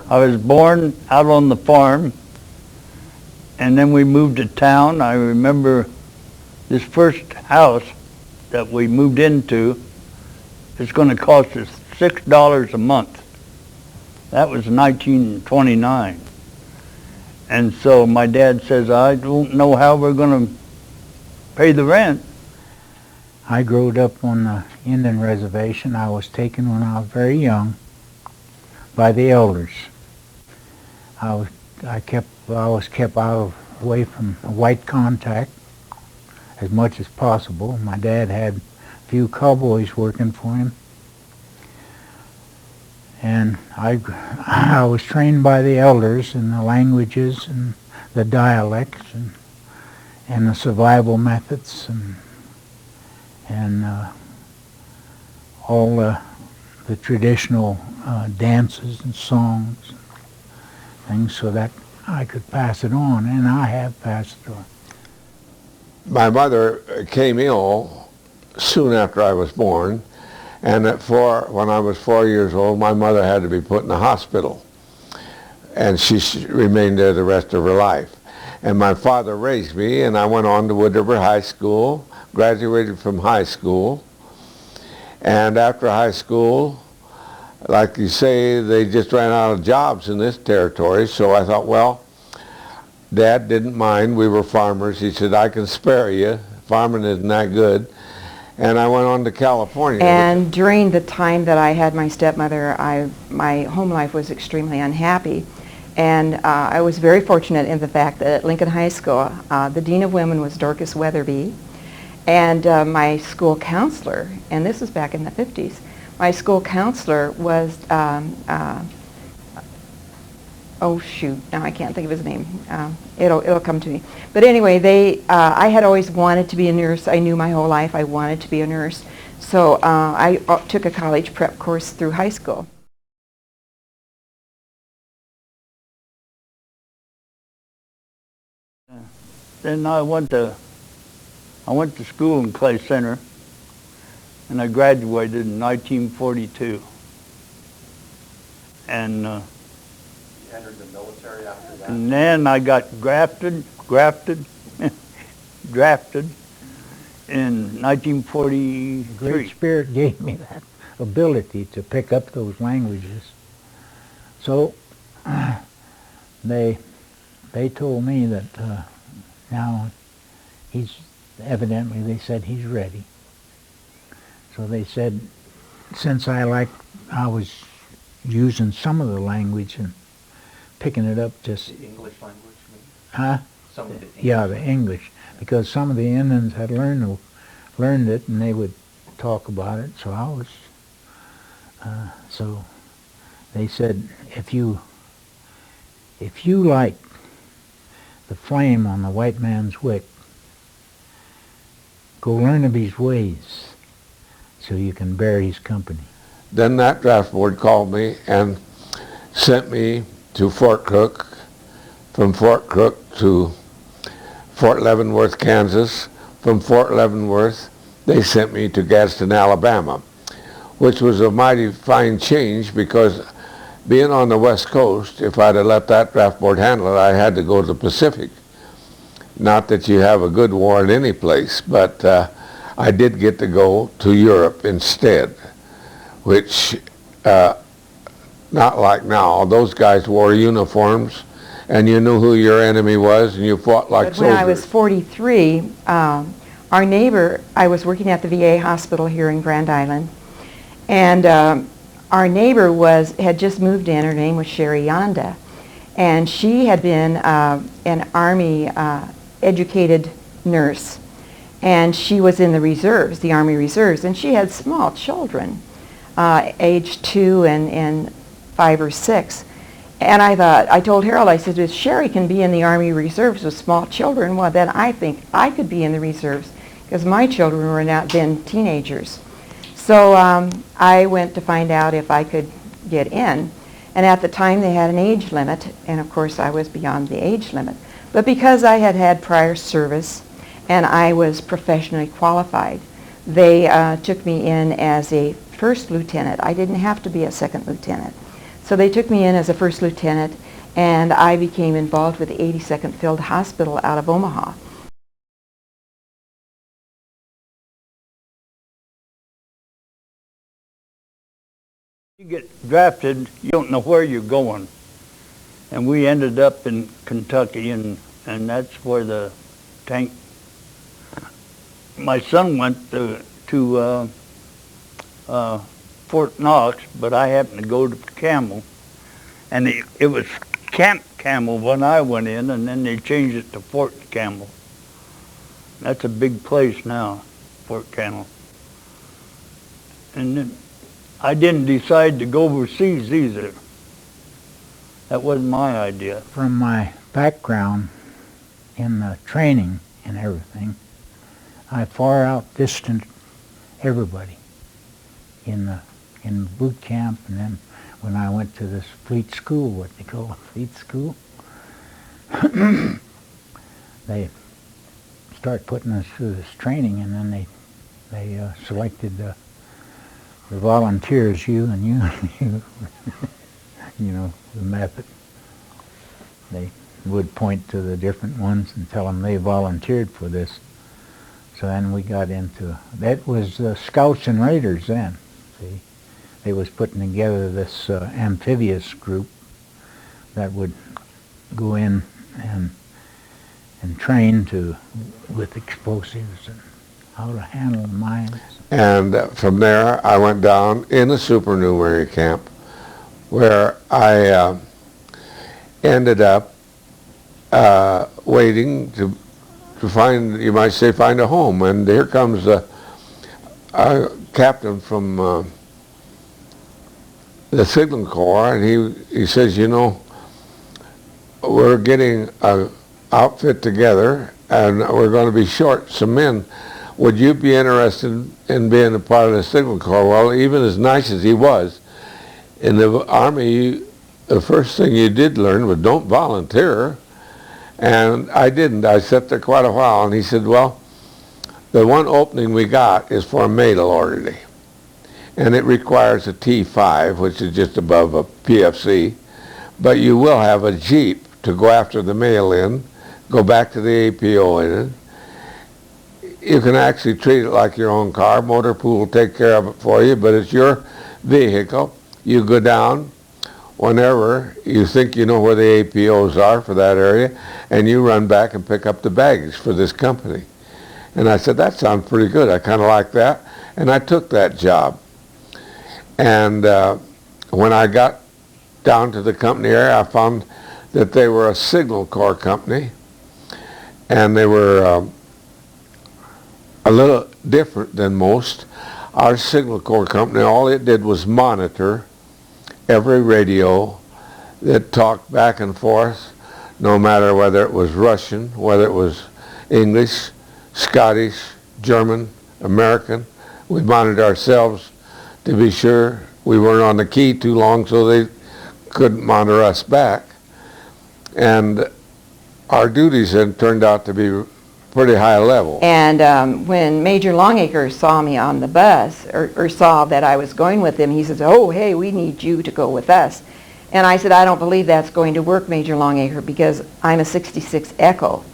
I was born out on the farm, and then we moved to town. I remember this first house that we moved into is going to cost us $6 a month. That was 1929. And so my dad says, I don't know how we're going to pay the rent. I grew up on the Indian reservation. I was taken when I was very young by the elders. I was kept away from white contact as much as possible. My dad had a few cowboys working for him. And I was trained by the elders in the languages and the dialects and the survival methods and all the traditional dances and songs and things, so that I could pass it on, and I have passed it on. My mother came ill soon after I was born, and when I was 4 years old, my mother had to be put in the hospital, and she remained there the rest of her life. And my father raised me, and I went on to Wood River High School, graduated from high school, and after high school, like you say, they just ran out of jobs in this territory, so I thought, well, Dad didn't mind. We were farmers. He said, I can spare you. Farming isn't that good. And I went on to California. And during the time that I had my stepmother, my home life was extremely unhappy. And I was very fortunate in the fact that at Lincoln High School, the Dean of Women was Dorcas Weatherby, and my school counselor, and this was back in the 50s, my school counselor was, oh shoot, now I can't think of his name. It'll come to me. But anyway, I had always wanted to be a nurse. I knew my whole life I wanted to be a nurse. So I took a college prep course through high school. Then I went to school in Clay Center, and I graduated in 1942. And entered the military after that? And then I got drafted in 1943. The Great Spirit gave me that ability to pick up those languages. So they told me that now evidently they said he's ready. So they said, since I was using some of the language and picking it up just... The English language, maybe? Huh? Some of the English. Yeah, the English. Because some of the Indians had learned it and they would talk about it. So I was... so they said, if you like the flame on the white man's wick, go learn of his ways so you can bear his company. Then that draft board called me and sent me to Fort Crook, from Fort Crook to Fort Leavenworth, Kansas. From Fort Leavenworth, they sent me to Gadsden, Alabama, which was a mighty fine change because being on the West Coast, if I'd have let that draft board handle it, I had to go to the Pacific. Not that you have a good war in any place, but I did get to go to Europe instead, which, not like now. Those guys wore uniforms, and you knew who your enemy was, and you fought like soldiers. When I was 43, our neighbor, I was working at the VA hospital here in Grand Island, and our neighbor had just moved in. Her name was Sherry Yonda, and she had been an Army educated nurse, and she was in the reserves, the Army Reserves, and she had small children, age 2 and 5 or 6. And I told Harold, I said, if Sherry can be in the Army Reserves with small children, well, then I think I could be in the reserves, because my children were now then teenagers. So I went to find out if I could get in. And at the time they had an age limit, and of course I was beyond the age limit. But because I had had prior service and I was professionally qualified, they took me in as a first lieutenant. I didn't have to be a second lieutenant. So they took me in as a first lieutenant, and I became involved with the 82nd Field Hospital out of Omaha. You get drafted, you don't know where you're going. And we ended up in Kentucky, and that's where the tank. My son went to Fort Knox, but I happened to go to Camel, and it was Camp Camel when I went in, and then they changed it to Fort Camel. That's a big place now, Fort Camel. And then I didn't decide to go overseas either. That wasn't my idea. From my background in the training and everything, I far outdistanced everybody in boot camp, and then when I went to this fleet school, what they call a fleet school, they start putting us through this training, and then they selected the volunteers, you and you and you. You know, the method. They would point to the different ones and tell them they volunteered for this. So then we got into, that was Scouts and Raiders then. See, they was putting together this amphibious group that would go in and train with explosives and how to handle mines. And from there, I went down in a supernumerary camp, where I ended up waiting to find, you might say, find a home. And here comes a captain from the Signal Corps, and he says, you know, we're getting an outfit together, and we're going to be short some men. Would you be interested in being a part of the Signal Corps? Well, even as nice as he was, in the Army, the first thing you did learn was don't volunteer. And I didn't. I sat there quite a while, and he said, well, the one opening we got is for a mail orderly. And it requires a T5, which is just above a PFC. But you will have a Jeep to go after the mail in, go back to the APO in it. You can actually treat it like your own car. Motor pool will take care of it for you, but it's your vehicle. You go down whenever you think you know where the APOs are for that area, and you run back and pick up the baggage for this company. And I said, that sounds pretty good. I kind of like that. And I took that job. And when I got down to the company area, I found that they were a Signal Corps company, and they were a little different than most. Our Signal Corps company, all it did was monitor every radio that talked back and forth, no matter whether it was Russian, whether it was English, Scottish, German, American. We monitored ourselves to be sure we weren't on the key too long so they couldn't monitor us back. And our duties then turned out to be pretty high level. And when Major Longacre saw me on the bus, or saw that I was going with him, he says, oh, hey, we need you to go with us. And I said, I don't believe that's going to work, Major Longacre, because I'm a 66 Echo,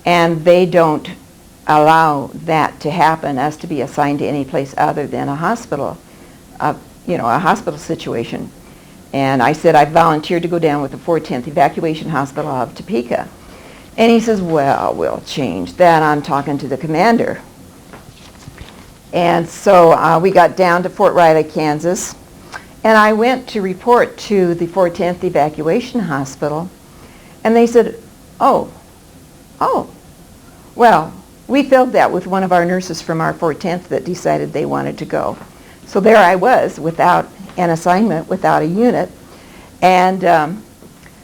and they don't allow that to happen, us to be assigned to any place other than a hospital, you know, a hospital situation. And I said, I volunteered to go down with the 410th Evacuation Hospital of Topeka. And he says, well, we'll change that. I'm talking to the commander. And so we got down to Fort Riley, Kansas, and I went to report to the 410th Evacuation Hospital, and they said, oh, well, we filled that with one of our nurses from our 410th that decided they wanted to go. So there I was without an assignment, without a unit, and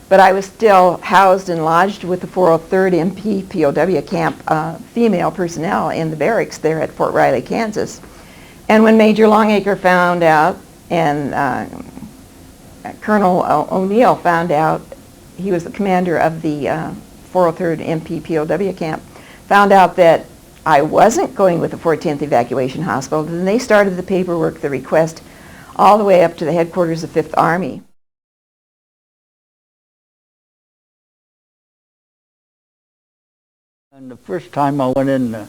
but I was still housed and lodged with the 403rd MP POW camp female personnel in the barracks there at Fort Riley, Kansas. And when Major Longacre found out, and Colonel O'Neill found out, he was the commander of the 403rd MP POW camp, found out that I wasn't going with the 410th Evacuation Hospital, then they started the paperwork, the request, all the way up to the headquarters of 5th Army. And the first time I went in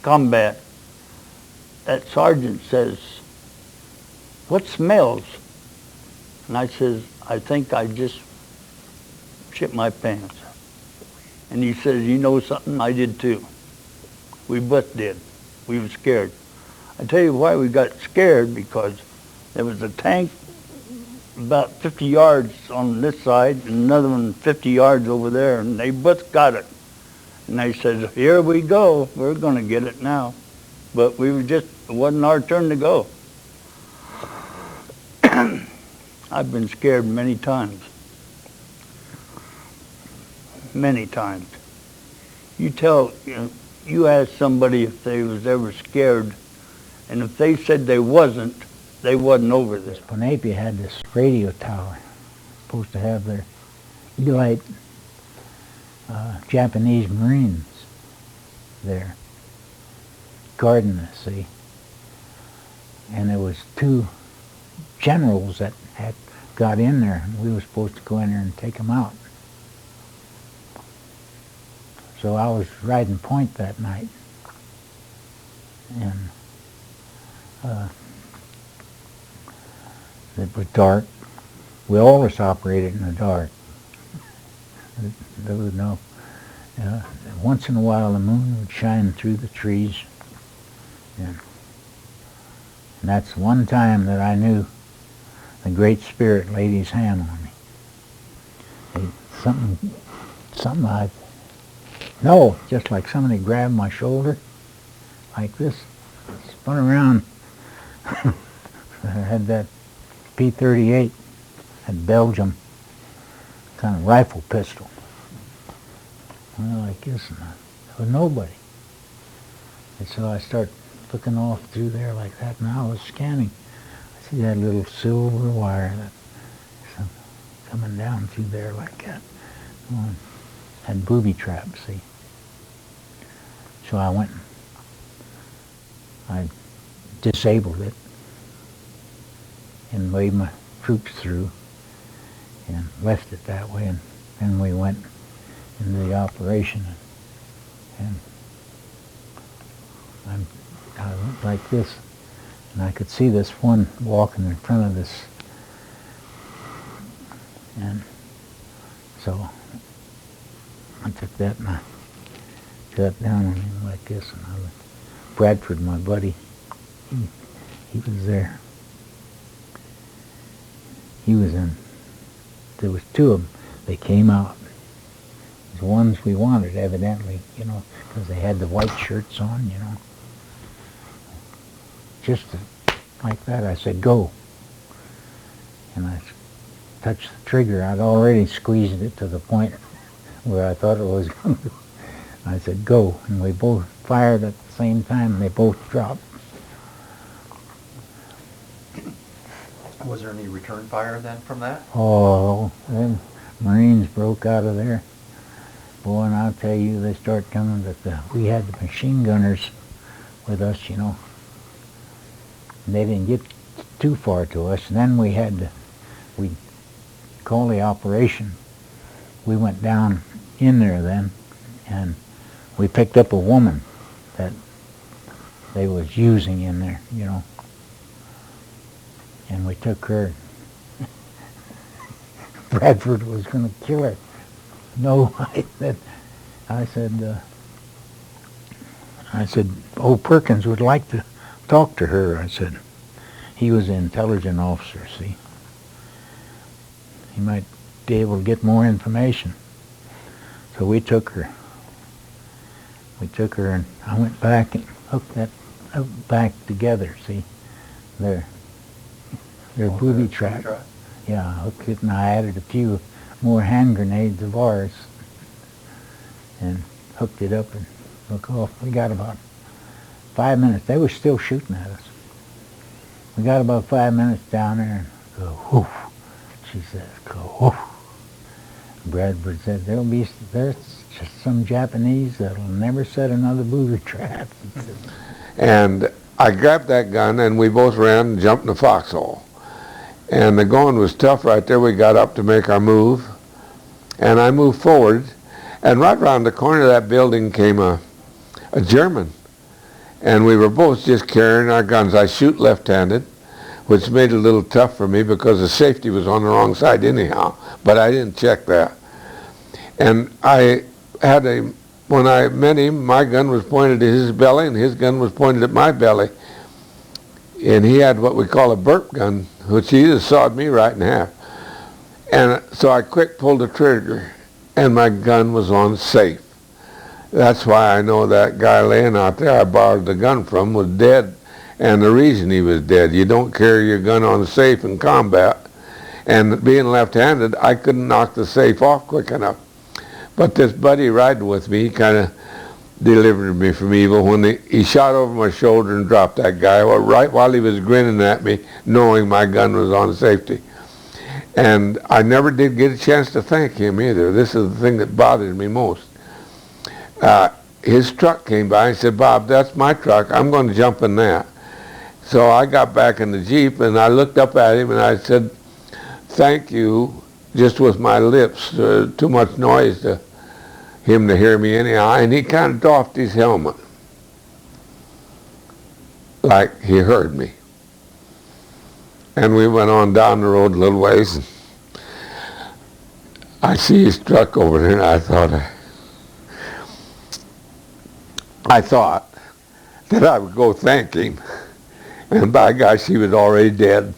combat, that sergeant says, "What smells?" And I says, "I think I just shit my pants." And he says, "You know something? I did too. We both did. We were scared." I tell you why we got scared, because there was a tank about 50 yards on this side and another one 50 yards over there, and they both got it. And they said, "Here we go. We're going to get it now." But it wasn't our turn to go. I've been scared many times. Many times. You ask somebody if they was ever scared, and if they said they wasn't over this. Ponapia had this radio tower, supposed to have their elite Japanese Marines there guarding us, see. And there was 2 generals that had got in there, and we were supposed to go in there and take them out. So I was riding point that night, and it was dark. We always operated in the dark. There was no, once in a while the moon would shine through the trees, and that's one time that I knew the Great Spirit laid his hand on me. Just like somebody grabbed my shoulder, like this, spun around. I had that P-38, that Belgium kind of rifle pistol. Like this, and there was nobody. And so I start looking off through there like that, and I was scanning. I see that little silver wire that coming down through there like that. Had booby traps, see. So I went, I disabled it and waved my troops through and left it that way, and then we went into the operation, and I went like this, and I could see this one walking in front of this, and so I took that and I got down on him like this, and Bradford, my buddy, he was there. He was in, there was 2 of them. They came out. The ones we wanted, evidently, because they had the white shirts on, Just like that, I said, "Go." And I touched the trigger. I'd already squeezed it to the point where I thought it was going to. I said, "Go." And we both fired at the same time, and they both dropped. Was there any return fire then from that? Oh, them Marines broke out of there. Boy, and I'll tell you, they start coming, but we had the machine gunners with us, And they didn't get too far to us. And then we call the operation. We went down in there then, and we picked up a woman that they was using in there, And we took her. Bradford was going to kill her. No, I said, "Old Perkins would like to talk to her." I said, he was an intelligence officer, see. He might be able to get more information. So we took her. And I went back and hooked that back together, see. Their booby trap. Yeah, I hooked it, and I added a few more hand grenades of ours and hooked it up and took off. We got about 5 minutes. They were still shooting at us. We got about 5 minutes down there and go, whoof. She says, go, whoof. Bradford said, there's just some Japanese that'll never set another booby trap. And I grabbed that gun, and we both ran and jumped in the foxhole. And the going was tough right there. We got up to make our move, and I moved forward, And right around the corner of that building came a German. And we were both just carrying our guns. I shoot left-handed, which made it a little tough for me because the safety was on the wrong side anyhow. But I didn't check that. And when I met him, my gun was pointed at his belly and his gun was pointed at my belly. And he had what we call a burp gun, which he just sawed me right in half. And so I quick pulled the trigger, and my gun was on safe. That's why I know that guy laying out there I borrowed the gun from was dead. And the reason he was dead, you don't carry your gun on safe in combat. And being left-handed, I couldn't knock the safe off quick enough. But this buddy riding with me, he kind of delivered me from evil when he shot over my shoulder and dropped that guy right while he was grinning at me, knowing my gun was on safety. And I never did get a chance to thank him either. This is the thing that bothered me most. His truck came by and said, "Bob, that's my truck. I'm going to jump in that." So I got back in the Jeep and I looked up at him and I said, "Thank you," just with my lips. Too much noise to him to hear me anyhow. And he kind of doffed his helmet like he heard me. And we went on down the road a little ways. And I see his truck over there and I thought that I would go thank him. And by gosh, he was already dead.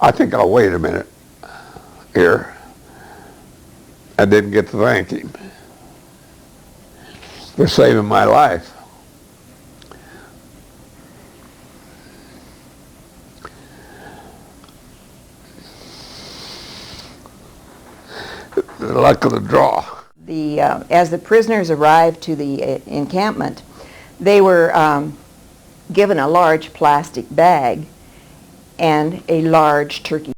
I think I'll wait a minute here. I didn't get to thank him for saving my life. The luck of the draw. As the prisoners arrived to the encampment, they were given a large plastic bag and a large turkey